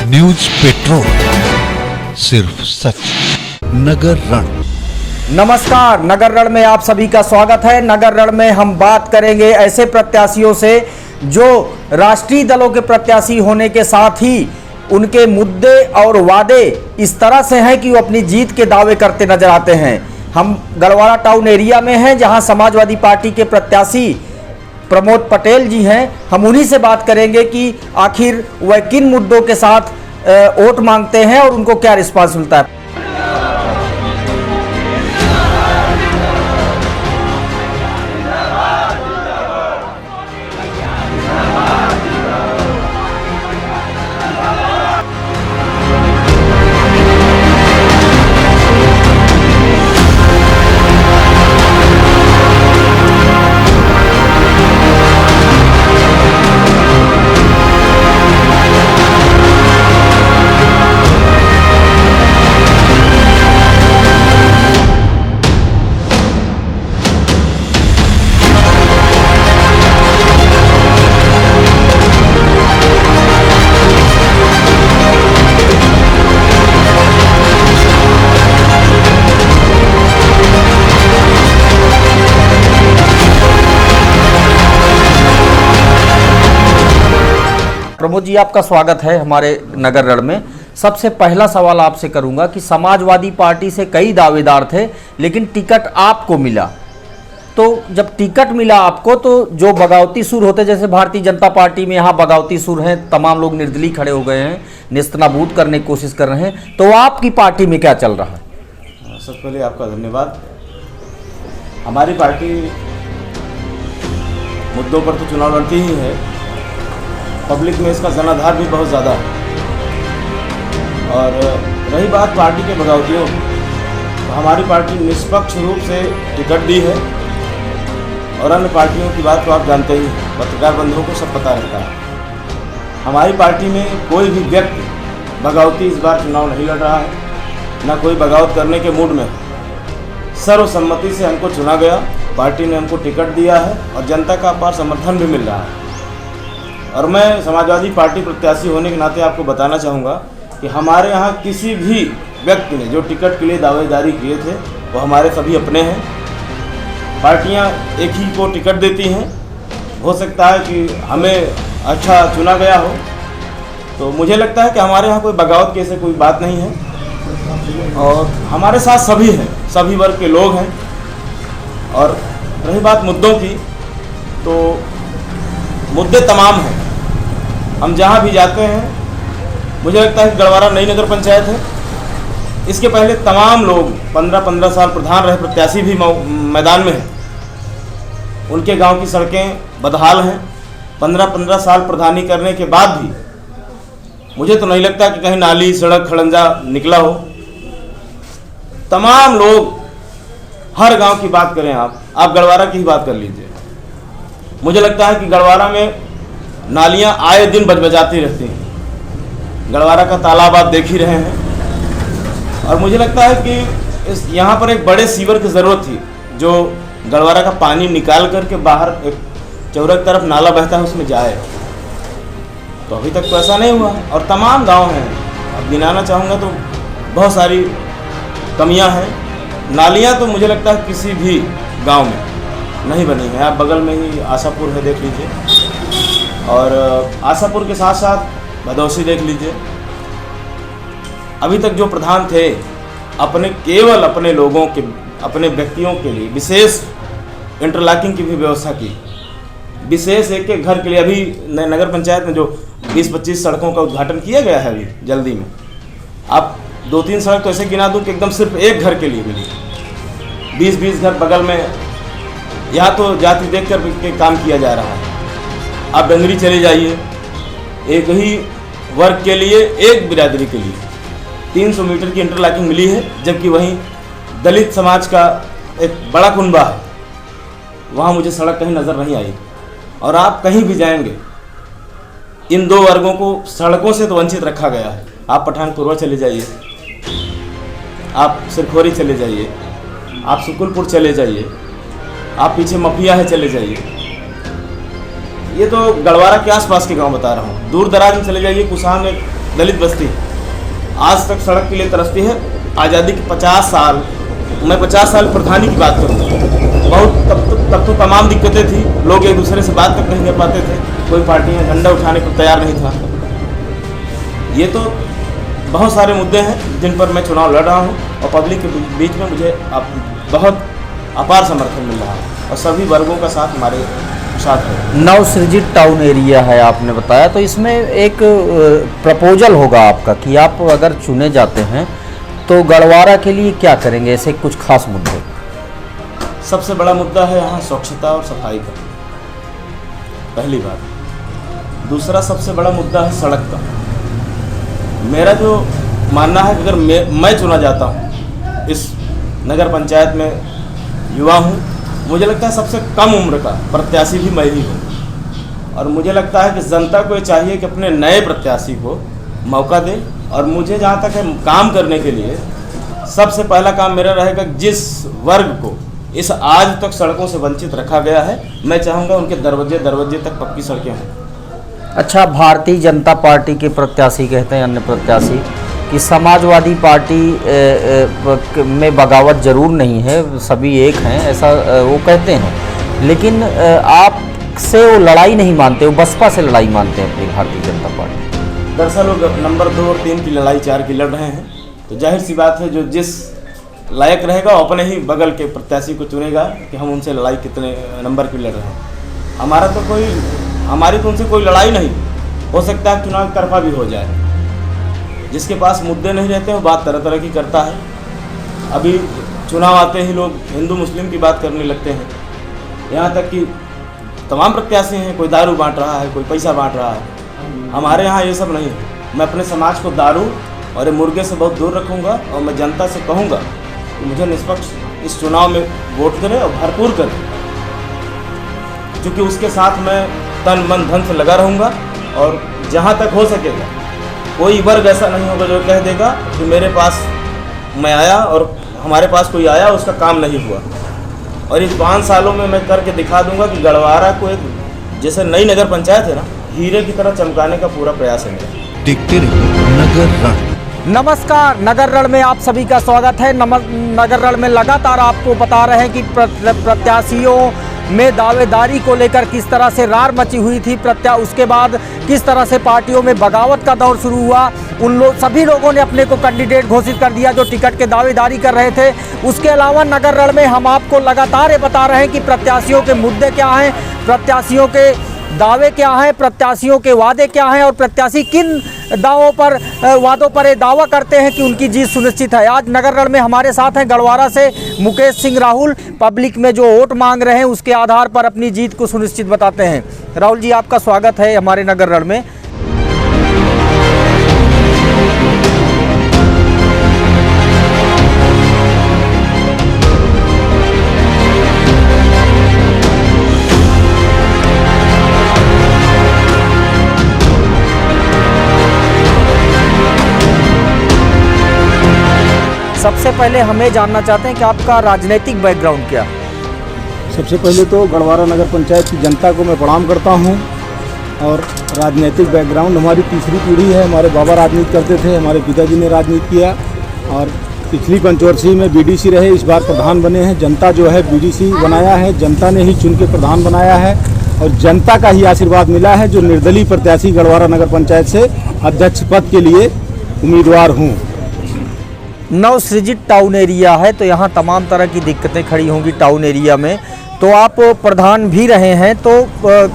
News petrol, सिर्फ सच। नगर रण। नमस्कार, नगर रण में आप सभी का स्वागत है। नगर रण में हम बात करेंगे ऐसे प्रत्याशियों से जो राष्ट्रीय दलों के प्रत्याशी होने के साथ ही उनके मुद्दे और वादे इस तरह से हैं कि वो अपनी जीत के दावे करते नजर आते हैं। हम गढ़वाड़ा टाउन एरिया में हैं, जहां समाजवादी पार्टी के प्रत्याशी प्रमोद पटेल जी हैं। हम उन्हीं से बात करेंगे कि आखिर वह किन मुद्दों के साथ वोट मांगते हैं और उनको क्या रिस्पांस मिलता है। प्रमोद जी, आपका स्वागत है हमारे नगर रण में। सबसे पहला सवाल आपसे करूंगा कि समाजवादी पार्टी से कई दावेदार थे, लेकिन टिकट आपको मिला। तो जब टिकट मिला आपको, तो जो बगावती सुर होते, जैसे भारतीय जनता पार्टी में यहाँ बगावती सुर हैं, तमाम लोग निर्दलीय खड़े हो गए हैं, नेस्तनाबूद करने की कोशिश कर रहे हैं, तो आपकी पार्टी में क्या चल रहा है? सबसे पहले आपका धन्यवाद। हमारी पार्टी मुद्दों पर तो चुनाव लड़ती ही है, पब्लिक में इसका जनाधार भी बहुत ज़्यादा है। और रही बात पार्टी के बगावतियों की, तो हमारी पार्टी निष्पक्ष रूप से टिकट दी है। और अन्य पार्टियों की बात तो आप जानते ही हैं, पत्रकार बंधुओं को सब पता रहता है। हमारी पार्टी में कोई भी व्यक्ति बगावती इस बार चुनाव नहीं लड़ रहा है, ना कोई बगावत करने के मूड में है। सर्वसम्मति से हमको चुना गया, पार्टी ने हमको टिकट दिया है और जनता का अपार समर्थन भी मिल रहा है। और मैं समाजवादी पार्टी प्रत्याशी होने के नाते आपको बताना चाहूँगा कि हमारे यहाँ किसी भी व्यक्ति ने जो टिकट के लिए दावेदारी किए थे, वो हमारे सभी अपने हैं। पार्टियाँ एक ही को टिकट देती हैं। हो सकता है कि हमें अच्छा चुना गया हो, तो मुझे लगता है कि हमारे यहाँ कोई बगावत की ऐसे कोई बात नहीं है। और हमारे साथ सभी हैं, सभी वर्ग के लोग हैं। और रही बात मुद्दों की, तो मुद्दे तमाम हैं। हम जहाँ भी जाते हैं, मुझे लगता है कि गढ़वाड़ा नई नगर पंचायत है। इसके पहले तमाम लोग 15-15 साल प्रधान रहे प्रत्याशी भी मैदान में हैं। उनके गांव की सड़कें बदहाल हैं। 15-15 साल प्रधानी करने के बाद भी मुझे तो नहीं लगता कि कहीं नाली सड़क खड़ंजा निकला हो। तमाम लोग, हर गांव की बात करें, आप गढ़वाड़ा की ही बात कर लीजिए। मुझे लगता है कि गढ़वाड़ा में नालियां आए दिन बजबजाती रहती हैं। गढ़वाड़ा का तालाब आप देख ही रहे हैं। और मुझे लगता है कि यहाँ पर एक बड़े सीवर की ज़रूरत थी, जो गढ़वाड़ा का पानी निकाल करके बाहर एक चौरक तरफ नाला बहता है उसमें जाए। तो अभी तक तो ऐसा नहीं हुआ। और तमाम गांव हैं, अब गिनाना चाहूँगा तो बहुत सारी कमियाँ हैं। नालियाँ तो मुझे लगता है किसी भी गाँव में नहीं बनी है। आप बगल में ही आशापुर है, देख लीजिए। और आशापुर के साथ साथ भदौसी देख लीजिए। अभी तक जो प्रधान थे, केवल अपने लोगों के, अपने व्यक्तियों के लिए विशेष इंटरलॉकिंग की भी व्यवस्था की, विशेष एक घर के लिए। अभी नगर पंचायत में जो 20-25 सड़कों का उद्घाटन किया गया है अभी जल्दी में, आप 2-3 सड़क तो ऐसे गिना दूँ कि एकदम सिर्फ एक घर के लिए मिली। 20-20 घर बगल में, यहाँ तो जाति देख कर के काम किया जा रहा है। आप डंगरी चले जाइए, एक ही वर्ग के लिए, एक बिरादरी के लिए 300 मीटर की इंटरलॉकिंग मिली है। जबकि वहीं दलित समाज का एक बड़ा कुनबा है, वहाँ मुझे सड़क कहीं नज़र नहीं आई। और आप कहीं भी जाएंगे, इन दो वर्गों को सड़कों से तो वंचित रखा गया है। आप पठानपुरवा चले जाइए, आप सिरखोरी चले जाइए, आप सुकुलपुर चले जाइए, आप पीछे मफिया है चले जाइए। ये तो गढ़वारा के आसपास के गांव बता रहा हूँ। दूर दराज में चले जाइए, कुसांग एक दलित बस्ती आज तक सड़क के लिए तरसती है। आज़ादी के 50 साल, मैं 50 साल प्रधानी की बात करूँ, बहुत तब तो तमाम दिक्कतें थी। लोग एक दूसरे से बात तक नहीं कर पाते थे, कोई पार्टी में झंडा उठाने को तैयार नहीं था। ये तो बहुत सारे मुद्दे हैं जिन पर मैं चुनाव लड़ रहा हूँ और पब्लिक के बीच में मुझे बहुत अपार समर्थन मिल रहा है और सभी वर्गों का साथ हमारे साथ है। नवसृजित टाउन एरिया है आपने बताया, तो इसमें एक प्रपोजल होगा आपका कि आप अगर चुने जाते हैं तो गढ़वारा के लिए क्या करेंगे, ऐसे कुछ खास मुद्दे? सबसे बड़ा मुद्दा है यहाँ स्वच्छता और सफाई का, पहली बात। दूसरा सबसे बड़ा मुद्दा है सड़क का। मेरा जो मानना है कि अगर मैं चुना जाता हूँ इस नगर पंचायत में, युवा हूँ, मुझे लगता है सबसे कम उम्र का प्रत्याशी भी मैं ही हूँ। और मुझे लगता है कि जनता को ये चाहिए कि अपने नए प्रत्याशी को मौका दे। और मुझे जहाँ तक है काम करने के लिए सबसे पहला काम मेरा रहेगा, जिस वर्ग को इस आज तक सड़कों से वंचित रखा गया है, मैं चाहूँगा उनके दरवाजे दरवाजे तक पक्की सड़कें हों। अच्छा, भारतीय जनता पार्टी के प्रत्याशी कहते हैं, अन्य प्रत्याशी, कि समाजवादी पार्टी में बगावत जरूर नहीं है, सभी एक हैं, ऐसा वो कहते हैं। लेकिन आप से वो लड़ाई नहीं मानते, वो बसपा से लड़ाई मानते हैं अपनी भारतीय जनता पार्टी। दरअसल वो नंबर 2 और 3 की लड़ाई 4 की लड़ रहे हैं, तो जाहिर सी बात है जो जिस लायक रहेगा वो अपने ही बगल के प्रत्याशी को चुनेगा कि हम उनसे लड़ाई कितने नंबर की लड़ रहे हैं। हमारी तो उनसे कोई लड़ाई नहीं। हो सकता है चुनाव तरफा भी हो जाए। जिसके पास मुद्दे नहीं रहते वो बात तरह तरह की करता है। अभी चुनाव आते ही लोग हिंदू मुस्लिम की बात करने लगते हैं, यहाँ तक कि तमाम प्रत्याशी हैं, कोई दारू बांट रहा है, कोई पैसा बांट रहा है। हमारे यहाँ ये सब नहीं है। मैं अपने समाज को दारू और मुर्गे से बहुत दूर रखूँगा और मैं जनता से कहूँगा कि मुझे निष्पक्ष इस चुनाव में वोट करें और भरपूर करें, क्योंकि उसके साथ मैं तन मन धन से लगा रहूँगा। और जहाँ तक हो सकेगा कोई वर्ग ऐसा नहीं होगा जो कह देगा कि मेरे पास मैं आया और हमारे पास कोई आया उसका काम नहीं हुआ। और इस 5 सालों में मैं करके दिखा दूंगा कि गढ़वारा को एक जैसे नई नगर पंचायत है ना, हीरे की तरह चमकाने का पूरा प्रयास है मेरा। देखते रहिए नगर रण। नमस्कार, नगर रण में आप सभी का स्वागत है। नगर रण में लगातार आपको बता रहे हैं कि प्रत्याशियों में दावेदारी को लेकर किस तरह से रार मची हुई थी। उसके बाद किस तरह से पार्टियों में बगावत का दौर शुरू हुआ। सभी लोगों ने अपने को कैंडिडेट घोषित कर दिया जो टिकट के दावेदारी कर रहे थे। उसके अलावा नगर रण में हम आपको लगातार ये बता रहे हैं कि प्रत्याशियों के मुद्दे क्या हैं, प्रत्याशियों के दावे क्या हैं, प्रत्याशियों के वादे क्या हैं और प्रत्याशी किन वादों पर ये दावा करते हैं कि उनकी जीत सुनिश्चित है। आज नगर रण में हमारे साथ हैं गढ़वारा से मुकेश सिंह राहुल। पब्लिक में जो वोट मांग रहे हैं उसके आधार पर अपनी जीत को सुनिश्चित बताते हैं। राहुल जी, आपका स्वागत है हमारे नगर रण में। सबसे पहले हमें जानना चाहते हैं कि आपका राजनीतिक बैकग्राउंड क्या? सबसे पहले तो गढ़वारा नगर पंचायत की जनता को मैं प्रणाम करता हूं। और राजनीतिक बैकग्राउंड हमारी तीसरी पीढ़ी है। हमारे बाबा राजनीति करते थे, हमारे पिताजी ने राजनीति किया और पिछली पंचवर्षीय में बीडीसी रहे, इस बार प्रधान बने हैं। जनता जो है बीडीसी बनाया है, जनता ने ही चुन के प्रधान बनाया है और जनता का ही आशीर्वाद मिला है। जो निर्दलीय प्रत्याशी गढ़वारा नगर पंचायत से अध्यक्ष पद के लिए उम्मीदवार हूँ। नवसृजित टाउन एरिया है तो यहाँ तमाम तरह की दिक्कतें खड़ी होंगी टाउन एरिया में। तो आप प्रधान भी रहे हैं तो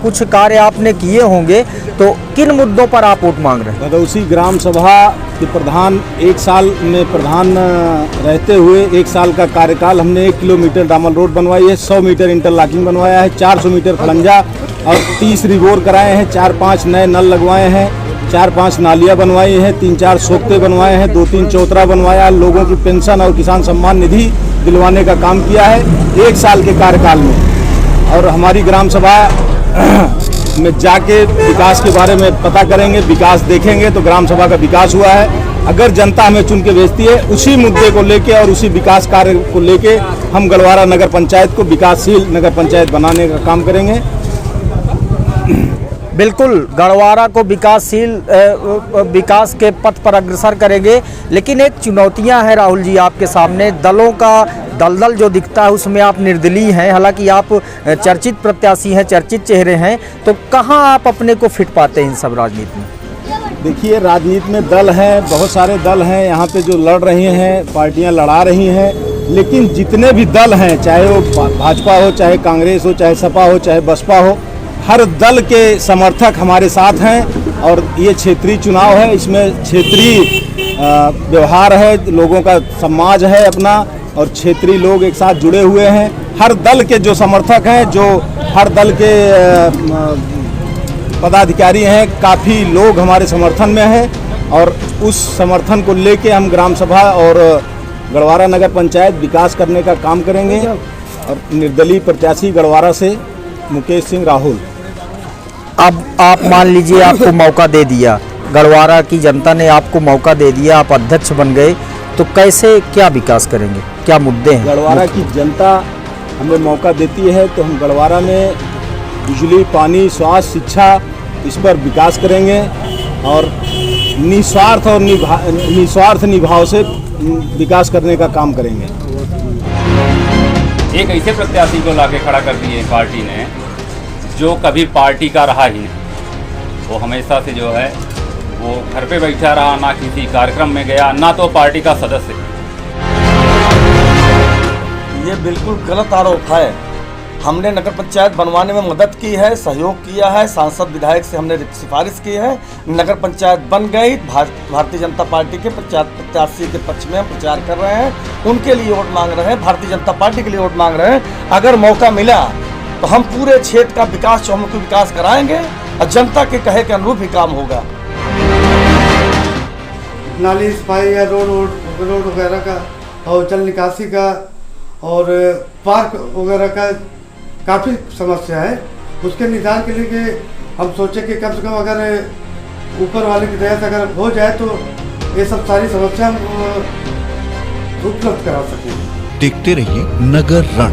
कुछ कार्य आपने किए होंगे, तो किन मुद्दों पर आप वोट मांग रहे हैं? भदौसी ग्राम सभा के प्रधान 1 साल में प्रधान रहते हुए 1 साल का कार्यकाल हमने 1 किलोमीटर डामर रोड बनवाई है, 100 मीटर इंटरलॉकिंग बनवाया है, 400 मीटर खलंजा और 30 रिवोर कराए हैं, 4-5 नए नल लगवाए हैं, 4-5 नालियाँ बनवाई हैं, 3-4 सोखते बनवाए हैं, 2-3 चौतरा बनवाया, लोगों की पेंशन और किसान सम्मान निधि दिलवाने का काम किया है 1 साल के कार्यकाल में। और हमारी ग्राम सभा में जाके विकास के बारे में पता करेंगे, विकास देखेंगे तो ग्राम सभा का विकास हुआ है। अगर जनता हमें चुन के भेजती है उसी मुद्दे को लेके और उसी विकास कार्य को लेके हम गढ़वारा नगर पंचायत को विकासशील नगर पंचायत बनाने का काम करेंगे। बिल्कुल गढ़वारा को विकास के पथ पर अग्रसर करेंगे, लेकिन एक चुनौतियां हैं राहुल जी आपके सामने। दलों का दलदल जो दिखता है उसमें आप निर्दलीय हैं, हालांकि आप चर्चित प्रत्याशी हैं, चर्चित चेहरे हैं, तो कहां आप अपने को फिट पाते हैं इन सब राजनीति में? देखिए, राजनीति में दल हैं, बहुत सारे दल हैं यहाँ पे जो लड़ रहे हैं, पार्टियां लड़ा रही हैं, लेकिन जितने भी दल हैं, चाहे वो भाजपा हो, चाहे कांग्रेस हो, चाहे सपा हो, चाहे बसपा हो, हर दल के समर्थक हमारे साथ हैं। और ये क्षेत्रीय चुनाव है, इसमें क्षेत्रीय व्यवहार है, लोगों का समाज है अपना, और क्षेत्रीय लोग एक साथ जुड़े हुए हैं। हर दल के जो समर्थक हैं, जो हर दल के पदाधिकारी हैं, काफ़ी लोग हमारे समर्थन में हैं, और उस समर्थन को लेके हम ग्राम सभा और गढ़वारा नगर पंचायत विकास करने का काम करेंगे। और निर्दलीय प्रत्याशी गढ़वारा से मुकेश सिंह राहुल। अब आप मान लीजिए आपको मौका दे दिया, गढ़वारा की जनता ने आपको मौका दे दिया, आप अध्यक्ष बन गए, तो कैसे क्या विकास करेंगे, क्या मुद्दे हैं? गढ़वारा की जनता हमें मौका देती है तो हम गढ़वारा में बिजली, पानी, स्वास्थ्य, शिक्षा, इस पर विकास करेंगे और निस्वार्थ निभाव से विकास करने का काम करेंगे। एक ऐसे प्रत्याशी को लाके खड़ा कर दिए पार्टी ने जो कभी पार्टी का रहा ही नहीं। वो हमेशा से जो है वो घर पे बैठा रहा, ना किसी कार्यक्रम में गया, ना तो पार्टी का सदस्य। ये बिल्कुल गलत आरोप है। हमने नगर पंचायत बनवाने में मदद की है, सहयोग किया है, सांसद विधायक से हमने सिफारिश की है, नगर पंचायत बन गई। भारतीय जनता पार्टी के प्रत्याशी के पक्ष में हम प्रचार कर रहे हैं, उनके लिए वोट मांग रहे हैं, भारतीय जनता पार्टी के लिए वोट मांग रहे हैं। अगर मौका मिला तो हम पूरे क्षेत्र का विकास, चौमुखी विकास कराएंगे और जनता के कहे के अनुरूप ही काम होगा। नाली सफाई या रोड वगैरह का और जल निकासी का और पार्क वगैरह का काफ़ी समस्या है। उसके निदान के लिए कि हम सोचे कि कम से कम अगर ऊपर वाले की दया से अगर हो जाए तो ये सब सारी समस्या हम उपलब्ध करा सकें। देखते रहिए नगर रण।